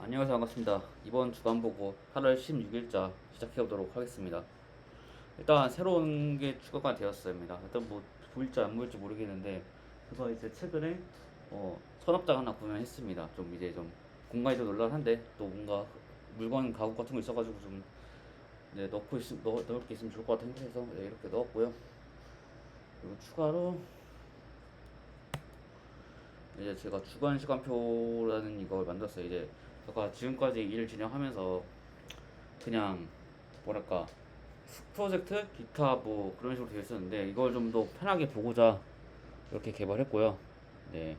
안녕하세요. 반갑습니다. 이번 주간 보고 8월 16일자 시작해 보도록 하겠습니다. 일단 새로운 게 추가가 되었습니다. 일단 뭐 보일지 안 보일지 모르겠는데, 그래서 이제 최근에 서랍장 하나 구매했습니다. 좀 이제 좀 공간이 좀 놀란한데, 또 뭔가 물건 가구 같은 거 있어가지고 좀 넣을 게 있으면 좋을 것 같아서 이렇게 넣었고요. 그리고 추가로 이제 제가 주간 시간표라는 이걸 만들었어요. 이제 제가 지금까지 일을 진행하면서 그냥 뭐랄까 프로젝트 기타 뭐 그런 식으로 되어 있었는데, 이걸 좀 더 편하게 보고자 이렇게 개발했고요. 네,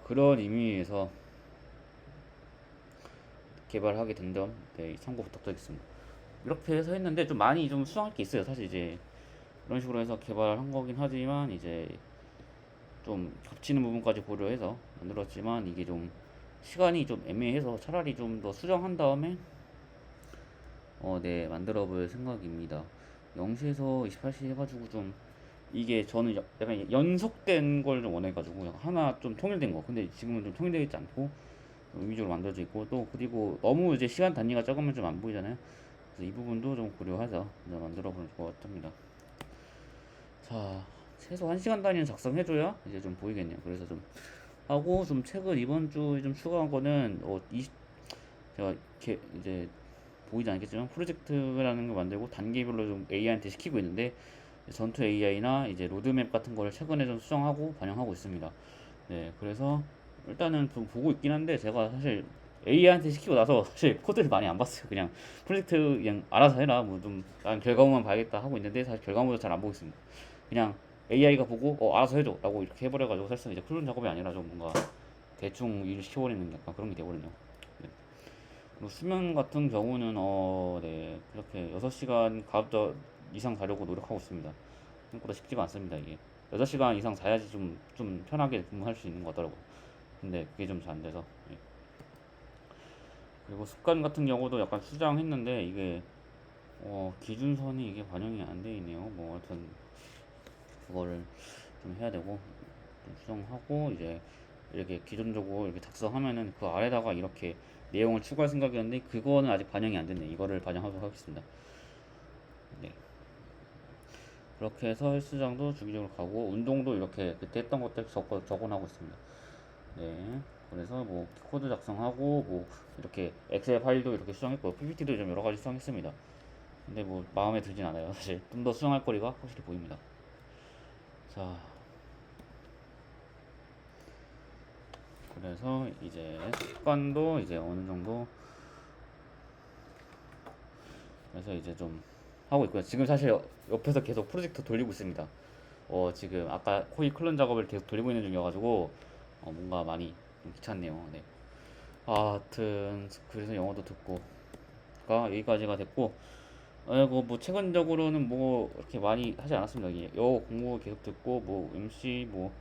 그런 의미에서 개발하게 된 점, 네, 참고 부탁드리겠습니다. 이렇게 해서 했는데 좀 많이 좀 수정할 게 있어요. 사실 이제 이런 식으로 해서 개발한 거긴 하지만, 이제 좀 겹치는 부분까지 고려해서 만들었지만, 이게 좀 시간이 좀 애매해서 차라리 좀 더 수정한 다음에 네, 만들어 볼 생각입니다. 0시에서 28시 해가지고 좀 이게 저는 약간 연속된 걸 좀 원해가지고 약간 하나 좀 통일된 거. 근데 지금은 좀 통일되어 있지 않고 좀 의미적으로 만들어져 있고, 또 그리고 너무 이제 시간 단위가 적으면 좀 안 보이잖아요. 그래서 이 부분도 좀 고려해서 만들어 보는 것 같습니다. 자, 최소 1시간 단위는 작성해줘야 이제 좀 보이겠네요. 그래서 좀 하고, 좀 최근 이번 주에 좀 추가한 거는 제가 이제 보이지 않겠지만 프로젝트라는 걸 만들고 단계별로 좀 AI한테 시키고 있는데, 전투 AI나 이제 로드맵 같은 거를 최근에 좀 수정하고 반영하고 있습니다. 네, 그래서 일단은 좀 보고 있긴 한데, 제가 사실 AI한테 시키고 나서 사실 코드를 많이 안 봤어요. 그냥 프로젝트 그냥 알아서 해라, 뭐 좀 난 결과물만 봐야겠다 하고 있는데, 사실 결과물도 잘 안 보고 있습니다. 그냥 AI가 보고 알아서 해줘 라고 이렇게 해버려가지고, 사실상 이제 클론 작업이 아니라 좀 뭔가 대충 일 시켜버리는 약간 그런 게 되거든요. 네. 그리고 수면 같은 경우는 네, 그렇게 6시간 가급적 이상 자려고 노력하고 있습니다. 생각보다 쉽지가 않습니다. 이게 6시간 이상 자야지 좀 편하게 근무할 수 있는 것 같더라고요. 근데 그게 좀 잘 안 돼서. 예. 그리고 습관 같은 경우도 약간 수정했는데, 이게 기준선이 이게 반영이 안 돼 있네요. 뭐 하여튼 그거를 좀 해야 되고, 좀 수정하고, 이제 이렇게 기존적으로 이렇게 작성하면은 그 아래다가 이렇게 내용을 추가할 생각이었는데, 그거는 아직 반영이 안 됐네. 이거를 반영하도록 하겠습니다. 네. 그렇게 해서 헬스장도 주기적으로 가고, 운동도 이렇게 그때 했던 것들 적어나고 있습니다. 네. 그래서 뭐 코드 작성하고, 뭐 이렇게 엑셀 파일도 이렇게 수정했고, PPT도 좀 여러 가지 수정했습니다. 근데 뭐 마음에 들진 않아요. 사실 좀 더 수정할 거리가 확실히 보입니다. 자, 그래서 이제 습관도 이제 어느 정도, 그래서 이제 좀 하고 있고요. 지금 사실 옆에서 계속 프로젝트 돌리고 있습니다. 지금 아까 코이 클론 작업을 계속 돌리고 있는 중이어가지고 뭔가 많이 좀 귀찮네요. 네. 하여튼 그래서 영어도 듣고가 여기까지가 됐고, 아이고 뭐 최근적으로는 뭐 이렇게 많이 하지 않았습니다. 영어 공부 계속 듣고, 뭐 MC 뭐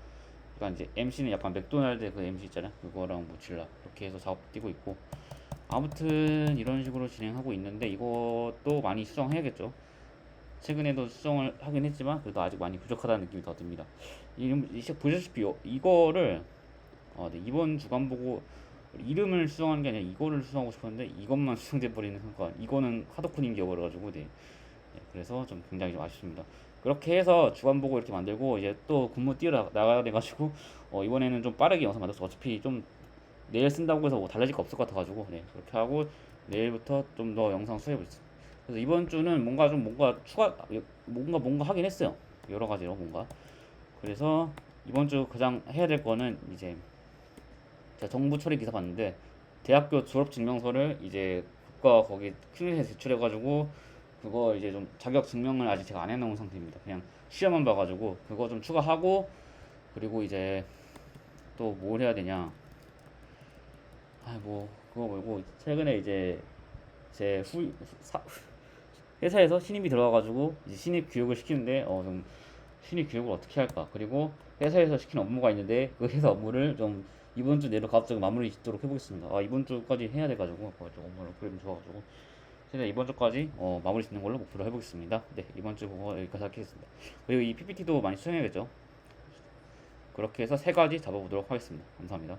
약간 이제 MC는 약간 맥도날드 그 MC 있잖아요. 그거랑 뭐 질라 이렇게 해서 작업 뛰고 있고, 아무튼 이런 식으로 진행하고 있는데, 이것도 많이 수정해야겠죠. 최근에도 수정을 하긴 했지만 그래도 아직 많이 부족하다는 느낌이 더 듭니다. 이제 보시다시피 이거를 네, 이번 주간 보고 이름을 수정하는 게 아니라 이거를 수정하고 싶었는데, 이것만 수정돼 버리는 순간 이거는 하드코딩 되어버려가지고, 네. 네, 그래서 좀 굉장히 좀 아쉽습니다. 그렇게 해서 주간 보고 이렇게 만들고, 이제 또 근무 뛰어 나가야 돼가지고 이번에는 좀 빠르게 영상 만들어서, 어차피 좀 내일 쓴다고 해서 뭐 달라질 거 없을 것 같아가지고, 네, 그렇게 하고 내일부터 좀 더 영상 수해보겠습니다. 그래서 이번 주는 뭔가 추가 뭔가 하긴 했어요. 여러 가지로 뭔가. 그래서 이번 주 가장 해야 될 거는, 이제 제가 정부 처리 기사 봤는데, 대학교 졸업 증명서를 이제 국가 거기 큐에서 제출해가지고, 그거 이제 좀 자격 증명을 아직 제가 안 해놓은 상태입니다. 그냥 시험만 봐가지고 그거 좀 추가하고, 그리고 이제 또 뭘 해야 되냐. 뭐 그거 말고 최근에 이제 제 회사에서 신입이 들어와가지고 이제 신입 교육을 시키는데, 좀 신입 교육을 어떻게 할까. 그리고 회사에서 시키는 업무가 있는데, 그 회사 업무를 좀 이번 주 내로 갑자기 마무리 짓도록 해보겠습니다. 이번 주까지 해야 돼가지고 좀 업무를 그림 좋아가지고, 최대 이번 주까지 마무리 짓는 걸로 목표로 해보겠습니다. 네, 이번 주 그거 여기까지 하겠습니다. 그리고 이 PPT도 많이 수행해야겠죠. 그렇게 해서 세 가지 잡아보도록 하겠습니다. 감사합니다.